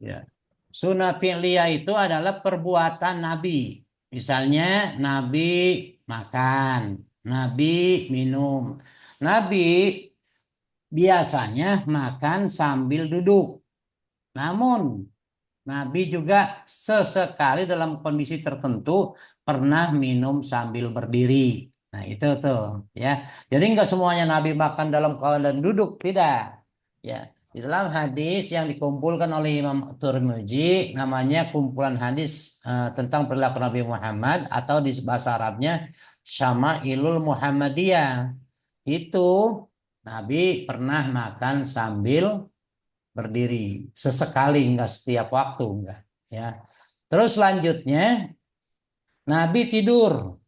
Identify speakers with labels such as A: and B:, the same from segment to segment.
A: Ya. Sunnah fi'liyah itu adalah perbuatan Nabi. Misalnya Nabi makan, Nabi minum. Nabi biasanya makan sambil duduk. Namun Nabi juga sesekali dalam kondisi tertentu pernah minum sambil berdiri. Nah, itu tuh ya. Jadi nggak semuanya Nabi makan dalam keadaan duduk, tidak. Ya, di dalam hadis yang dikumpulkan oleh Imam Tirmidzi namanya kumpulan hadis tentang perilaku Nabi Muhammad atau di bahasa Arabnya Syama'ilul Muhammadiyah. Itu Nabi pernah makan sambil berdiri sesekali, enggak setiap waktu, enggak ya. Terus selanjutnya Nabi tidur.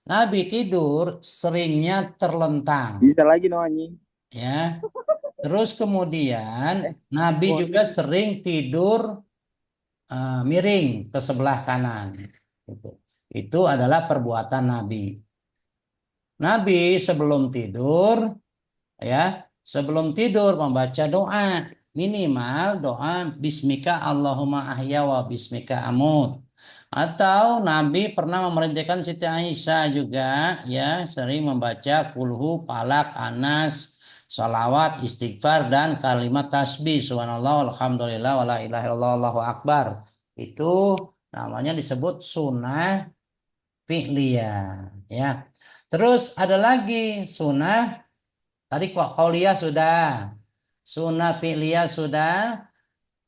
A: Nabi tidur seringnya terlentang
B: Bisa lagi no anjing.
A: ya. Terus kemudian Nabi
B: Gua
A: juga sering tidur miring ke sebelah kanan. Itu. Itu adalah perbuatan Nabi. Nabi sebelum tidur ya, sebelum tidur membaca doa, minimal doa bismika Allahumma ahya wa bismika amut. Atau Nabi pernah memerintahkan Siti Aisyah juga ya sering membaca kulhu, palak, anas, salawat, istighfar dan kalimat tasbih subhanallah alhamdulillah wala ilaha illallah allahu akbar. Itu namanya disebut sunnah fi'liyah ya. Terus ada lagi sunnah. Tadi kok kauliah sudah, sunnah fi'liyah sudah,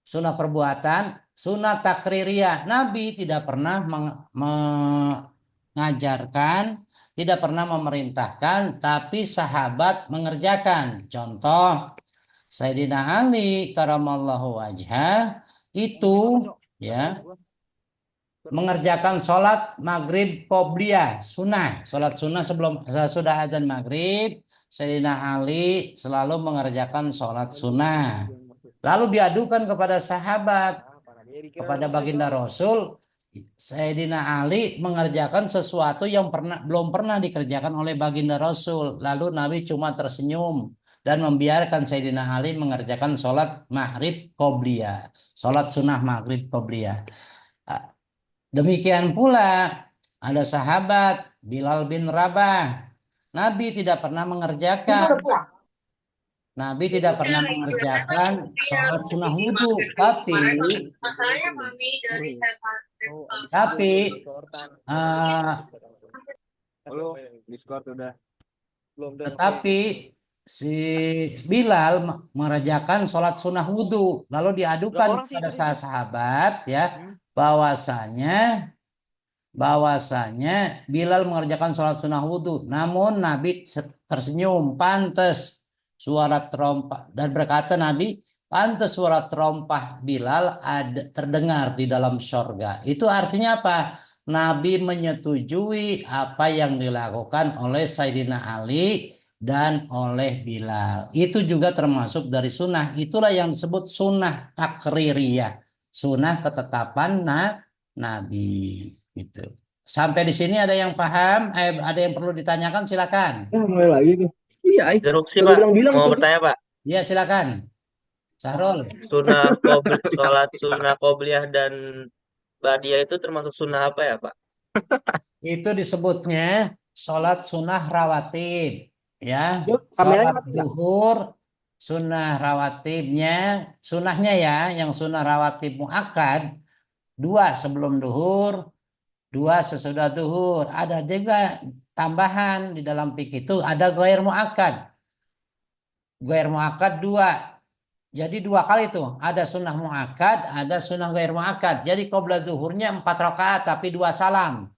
A: sunnah perbuatan, sunnah takririyah. Nabi tidak pernah mengajarkan, tidak pernah memerintahkan, tapi sahabat mengerjakan. Contoh, Sayyidina Ali karamallahu wajhah itu ya mengerjakan sholat maghrib qobliyah sunnah, sholat sunnah sebelum sudah adzan maghrib. Sayyidina Ali selalu mengerjakan sholat sunnah, lalu diadukan kepada sahabat, kepada baginda Rasul. Sayyidina Ali mengerjakan sesuatu yang belum pernah dikerjakan oleh baginda Rasul, lalu Nabi cuma tersenyum dan membiarkan Sayyidina Ali mengerjakan sholat maghrib qobliyah, sholat sunnah maghrib qobliyah. Demikian pula ada sahabat Bilal bin Rabah. Nabi tidak pernah mengerjakan. Nabi tidak pernah mengerjakan sholat sunnah wudhu. Tapi eh, tetapi si Bilal mengerjakan sholat sunnah wudhu. Lalu diadukan kepada sahabat ya bahwasanya Bilal mengerjakan sholat sunnah wudhu. Namun Nabi tersenyum, pantas suara terompah dan berkata Nabi, pantas suara terompah Bilal terdengar di dalam sorga. Itu artinya apa? Nabi menyetujui apa yang dilakukan oleh Sayyidina Ali dan oleh Bilal. Itu juga termasuk dari sunnah. Itulah yang disebut sunnah takririyah. Sunnah ketetapan Nabi. Gitu. Sampai di sini ada yang paham? Ada yang perlu ditanyakan? Silakan.
B: mulai lagi tuh. Iya,
C: Jeruk sih
B: baru
C: Pak,
B: bilang-bilang
C: mau
B: tadi.
C: bertanya Pak.
A: Iya, silakan. Sahrul.
C: Sholat sunnah qobliyah dan ba'diyah itu termasuk sunnah apa ya Pak?
A: Itu disebutnya sholat sunnah rawatib. Ya,
B: Yuk, kameranya
A: sholat
B: mati nggak?
A: zuhur, sunnah rawatibnya, sunnahnya ya, yang sunnah rawatib muakkad, dua sebelum duhur, dua sesudah duhur. Ada juga tambahan di dalam fikih itu ada ghair muakkad. Ghair muakkad dua. Jadi dua kali itu. Ada sunnah muakkad, ada sunnah ghair muakkad. Jadi qobla zuhurnya 4 rakaat tapi 2 salam.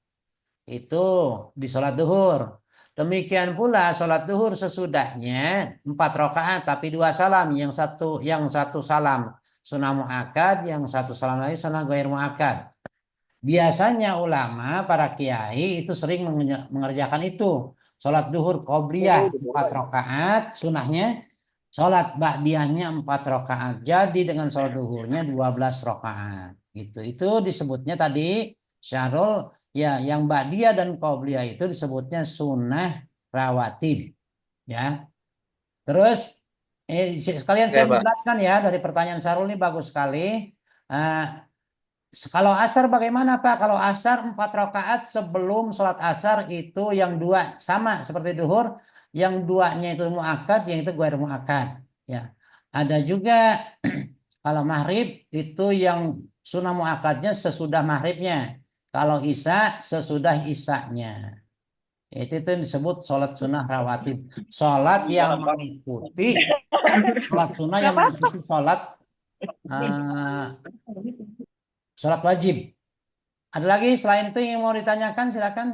A: Itu di sholat duhur. Demikian pula sholat duhur sesudahnya 4 rakaat tapi 2 salam. Yang satu salam sunnah muakkad, yang satu salam lagi sunnah ghair muakkad. Biasanya ulama, para kiai itu sering mengerjakan itu. Sholat duhur qobliyah
B: Oh, udah
A: 4
B: mulai.
A: rakaat, sunahnya. Sholat ba'diyahnya 4 rakaat. Jadi dengan sholat duhurnya 12 rakaat. Gitu. Itu disebutnya tadi Syarul, ya yang ba'diyah dan qobliyah itu disebutnya sunnah rawatib. Ya. Terus Sekalian
C: Ya,
A: saya
C: Pak.
A: menjelaskan ya dari pertanyaan Sarul ini bagus sekali. Eh, Kalau asar bagaimana Pak? Kalau asar 4 rakaat sebelum sholat asar itu yang dua sama seperti duhur, yang duanya itu muakkad, yang itu ghair muakkad. Ya, ada juga kalau maghrib itu yang sunnah muakkadnya sesudah maghribnya. Kalau isya sesudah isaknya. Itu yang disebut sholat sunnah rawatib. Mengikuti sholat sunnah yang mengikuti eh, sholat wajib. Ada lagi selain itu yang mau ditanyakan, silakan.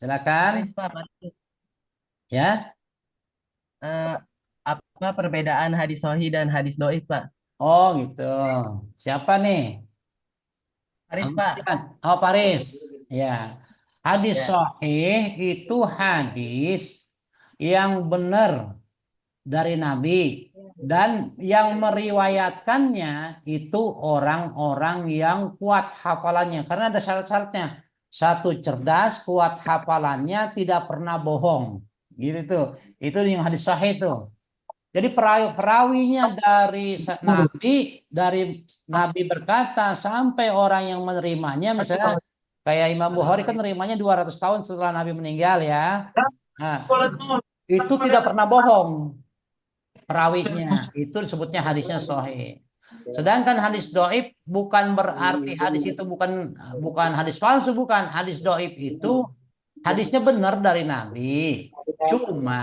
A: Silakan.
D: Haris, Pak,
A: Ya.
D: eh, apa perbedaan hadis sahih dan hadis doif, Pak?
A: Oh, gitu. Siapa nih?
D: Haris, Pak.
A: Amir. Oh, Paris. Ya. Hadis
D: Ya.
A: sahih itu hadis yang benar dari Nabi dan yang meriwayatkannya itu orang-orang yang kuat hafalannya karena ada syarat-syaratnya. Satu, cerdas, kuat hafalannya, tidak pernah bohong. Gitu tuh. Itu yang hadis sahih itu. Jadi perawinya dari Nabi berkata sampai orang yang menerimanya, misalnya kayak Imam Bukhari kan menerimanya 200 tahun setelah Nabi meninggal ya. Nah, itu tidak pernah bohong perawinya. Itu disebutnya hadisnya sahih. Sedangkan hadis doib bukan berarti hadis itu bukan bukan hadis palsu, bukan. Hadis doib itu hadisnya benar dari Nabi. Cuma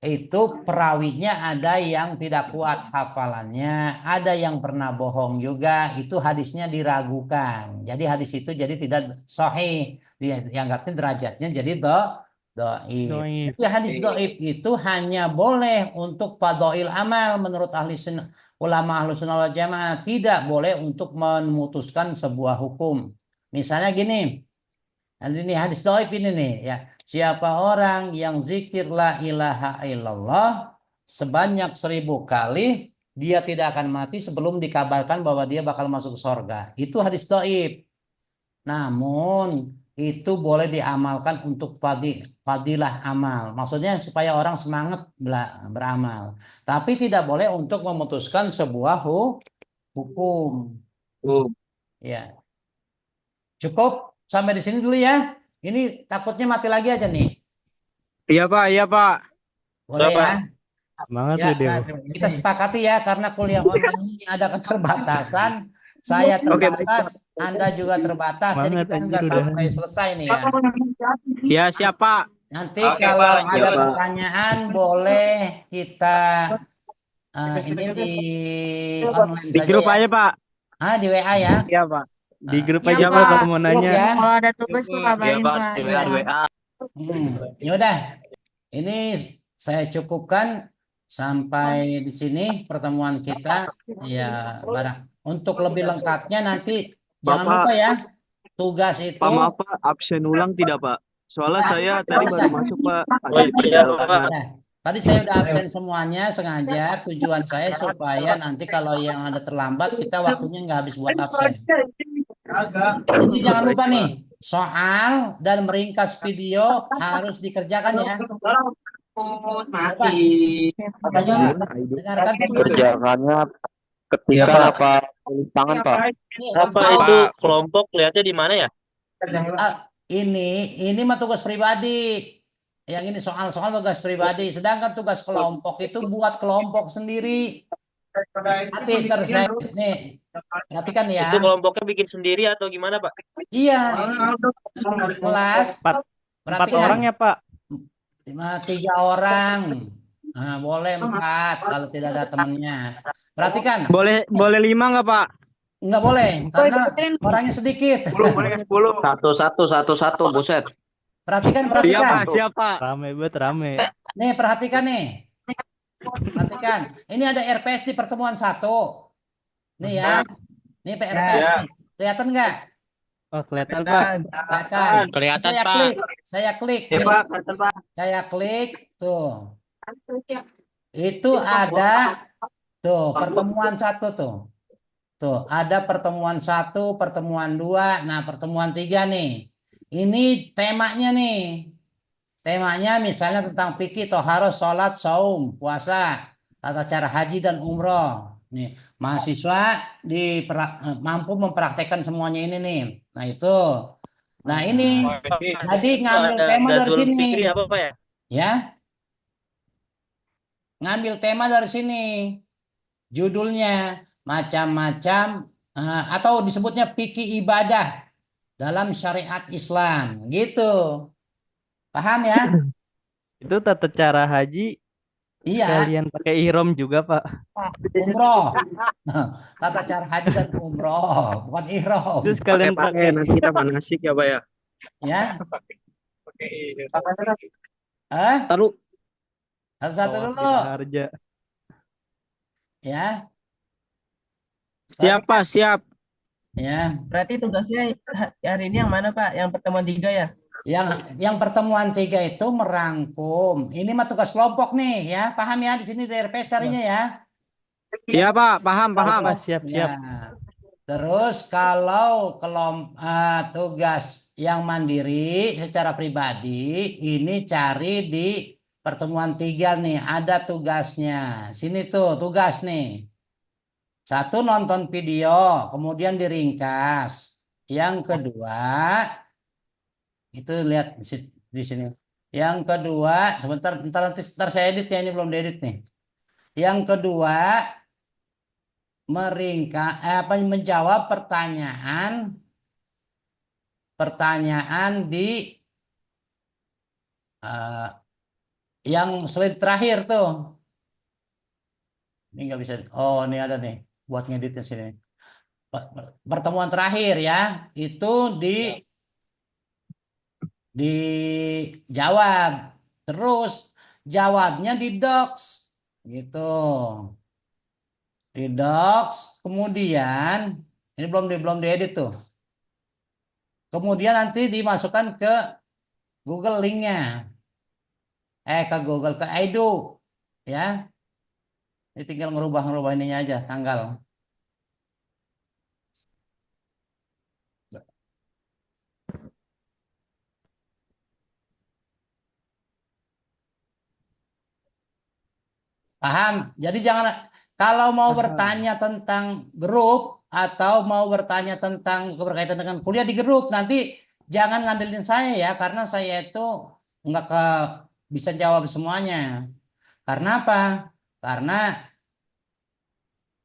A: itu perawinya ada yang tidak kuat hafalannya, ada yang pernah bohong juga, itu hadisnya diragukan. Jadi hadis itu jadi tidak sahih, dia dianggapnya derajatnya jadi doib.
E: Doif.
A: Jadi hadis doib itu hanya boleh untuk fadhail amal menurut ulama ahlu sunnah wal jamaah, tidak boleh untuk memutuskan sebuah hukum. Misalnya gini, nah, ini hadis doib ini nih ya. Siapa orang yang zikir la ilaha illallah sebanyak 1.000 kali, dia tidak akan mati sebelum dikabarkan bahwa dia bakal masuk surga. Itu hadis doib. Namun itu boleh diamalkan untuk fadilah amal. Maksudnya supaya orang semangat beramal. Tapi tidak boleh untuk memutuskan sebuah hukum.
C: Uh,
A: Ya, cukup sampai di sini dulu ya. Ini takutnya mati lagi aja nih.
B: Iya Pak, iya Pak.
A: Boleh ya?
E: Semangat
A: Ya,
E: lu Dew.
A: kita sepakati ya karena kuliah online ini ada keterbatasan. Saya
B: Oke,
A: terbatas, Anda juga terbatas. Jadi
E: Semangat
A: kita
E: anjir
A: nggak
E: udah.
A: sampai selesai nih ya.
B: Ya siapa?
A: Nanti
C: Oke,
A: kalau
C: Pak.
A: ada
B: Iya, Pak.
A: pertanyaan boleh kita ini di online
B: Di
A: saja
B: grup
A: ya.
B: aja Pak.
A: Di WA ya.
B: Iya Pak.
E: Di grup
F: Iya,
E: aja
F: Pak.
E: Pak kalau mau
A: Grup
E: nanya.
A: ya.
F: Kalau ada tugas mau
C: Iya,
F: kabarin,
C: Pak.
F: Pak.
C: Di
F: Iya.
C: WA, di WA.
A: Ya udah. Ini saya cukupkan sampai di sini pertemuan kita. Ya, barang. Untuk lebih lengkapnya nanti jangan
B: Bapak,
A: lupa ya, tugas itu.
B: Pak maaf Pak, absen ulang tidak Pak? Soalnya
A: Nah,
B: saya tadi
A: bisa.
B: baru masuk Pak.
C: Oh
B: Ada
C: iya, Pak.
B: perjalanan.
A: Nah, tadi saya udah absen semuanya sengaja. Tujuan saya supaya nanti kalau yang ada terlambat kita waktunya nggak habis buat absen. Jadi jangan lupa nih, soal dan meringkas video harus dikerjakan ya. Coba dengarkan semuanya.
G: Kerjakannya
C: Iya,
G: ketika
C: Pak.
G: apa tulis tangan Pak?
A: Nih,
C: Apa
A: untuk
C: itu kelompok lihatnya di mana ya?
A: ini mah tugas pribadi. Yang ini soal-soal tugas pribadi. Sedangkan tugas kelompok itu buat kelompok sendiri. Nanti saya nih, perhatikan ya.
C: Itu kelompoknya bikin sendiri atau gimana, Pak?
A: Iya, di kelas.
E: Empat
A: Perhatikan.
E: orang ya Pak.
A: 3 orang. Nah, boleh 4 kalau tidak ada temannya. Perhatikan,
B: Boleh 5 nggak Pak?
A: nggak boleh karena orangnya sedikit.
B: Boleh 10.
G: Satu, buset.
A: Perhatikan,
B: Iya
A: perhatikan.
B: Pak, siapa?
E: Rame banget rame.
A: Nih, perhatikan nih. Perhatikan. Ini ada RPS di pertemuan 1. Nih ya. Ini RPS
C: Ya.
A: nih. Kelihatan nggak?
E: Oh kelihatan Pak.
A: Kelihatan.
B: Kelihatan,
A: Saya
B: Pak.
A: klik. Saya klik.
B: Iya
A: Nih.
B: Pak, kelihatan Pak.
A: Saya klik. Tuh. Itu ada. Tuh, pertemuan 1 tuh. Tuh, ada pertemuan 1, pertemuan 2. Nah, pertemuan 3 nih. Ini temanya nih. temanya misalnya tentang fikih, toharoh, sholat, saum, puasa, tata cara haji dan umroh. Nih, mahasiswa mampu mempraktekkan semuanya ini nih. Nah, itu. Nah, ini
C: Oh, ini
A: jadi ngambil
C: ada
A: tema dari
C: Gazul
A: sini.
C: Fikri apa Pak ya?
A: Ya, ngambil tema dari sini. Judulnya macam-macam atau disebutnya fikih ibadah dalam syariat Islam. Gitu. Paham ya?
E: Itu tata cara haji
A: Iya,
E: sekalian pakai ihram juga, Pak.
A: umroh. Tata cara haji dan umroh, bukan ihram.
E: Itu sekalian pakai
B: nanti kita manasik ya Pak ya.
A: Ya, eh,
B: Taruh.
A: satu-satu
E: tawaf
A: dulu.
E: Gina Harja.
A: Ya,
B: Siap Pak, siap.
A: ya.
D: Berarti tugasnya hari ini yang mana, Pak? Yang pertemuan 3 ya?
A: Yang pertemuan 3 itu merangkum. Ini mah tugas kelompok nih, ya. Paham ya? Di sini DRP carinya ya.
B: Iya Pak, paham, paham.
E: Pak, siap-siap.
A: Ya. Terus kalau tugas yang mandiri secara pribadi ini cari di pertemuan 3 nih, ada tugasnya. Sini tuh tugas nih. Satu, nonton video, kemudian diringkas. Yang kedua, itu lihat di sini. Yang kedua, sebentar, ntar saya edit ya, ini belum diedit nih. Yang kedua, menjawab pertanyaan di eh, yang slide terakhir tuh. Ini nggak bisa. Oh, ini ada nih buat ngeditnya sini. Pertemuan terakhir ya, itu dijawab. Terus jawabnya di docs gitu. Di docs, kemudian ini belum diedit tuh. Kemudian nanti dimasukkan ke Google linknya. Ke Google, ke Edu. Ya. Ini tinggal ngerubah ininya aja, tanggal. Paham? Jadi jangan, kalau mau bertanya tentang grup atau mau bertanya tentang berkaitan dengan kuliah di grup, nanti jangan ngandelin saya ya, karena saya itu nggak bisa jawab semuanya. Karena apa? Karena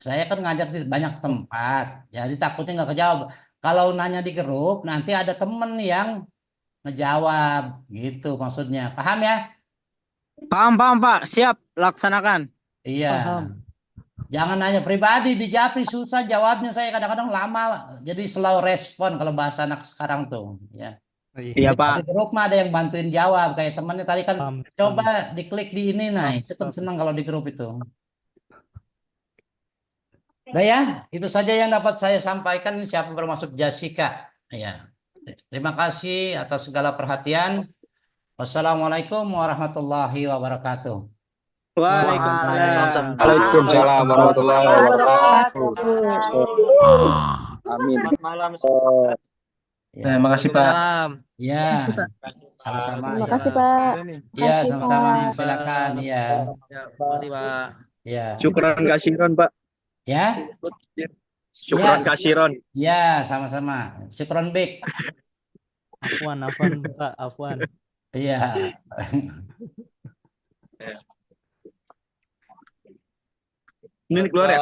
A: saya kan ngajar di banyak tempat, jadi takutnya nggak kejawab. Kalau nanya di grup, nanti ada temen yang ngejawab, gitu maksudnya. Paham ya?
B: Paham, paham Pak, siap, laksanakan.
A: Iya.
E: Paham.
A: Jangan nanya pribadi, di Japri susah jawabnya, saya kadang-kadang lama, jadi slow respon kalau bahasa anak sekarang tuh. Ya.
E: Oh, iya.
B: Iya
A: Di
B: Pak.
A: grup mah ada yang bantuin jawab, kayak temannya tadi kan
E: Paham.
A: coba diklik di ini, nah
E: Paham,
A: itu kan
E: paham.
A: senang kalau di grup itu. Udah ya, itu saja yang dapat saya sampaikan. Siapa bermasuk Jessica? Ya. Terima kasih atas segala perhatian. Wassalamualaikum warahmatullahi wabarakatuh.
B: Waalaikumsalam.
F: Waalaikumsalam warahmatullahi wabarakatuh. Amin.
C: Selamat malam.
A: Ya,
F: Terima kasih Pak.
A: ya, sama-sama.
H: Terima kasih, Pak.
A: Ya,
H: Kasih,
A: sama-sama.
H: Pak.
A: Silakan. Ya,
F: Makasih Pak.
A: ya,
B: Syukran kasiron Pak.
A: ya,
B: Syukran
A: Ya.
B: kasiron.
A: ya, sama-sama. Syukron Bik.
E: Afwan, Pak, Afwan.
A: Iya.
B: Ini keluar ya?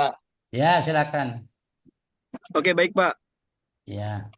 A: Ya, silakan.
B: Oke, baik Pak.
A: Ya.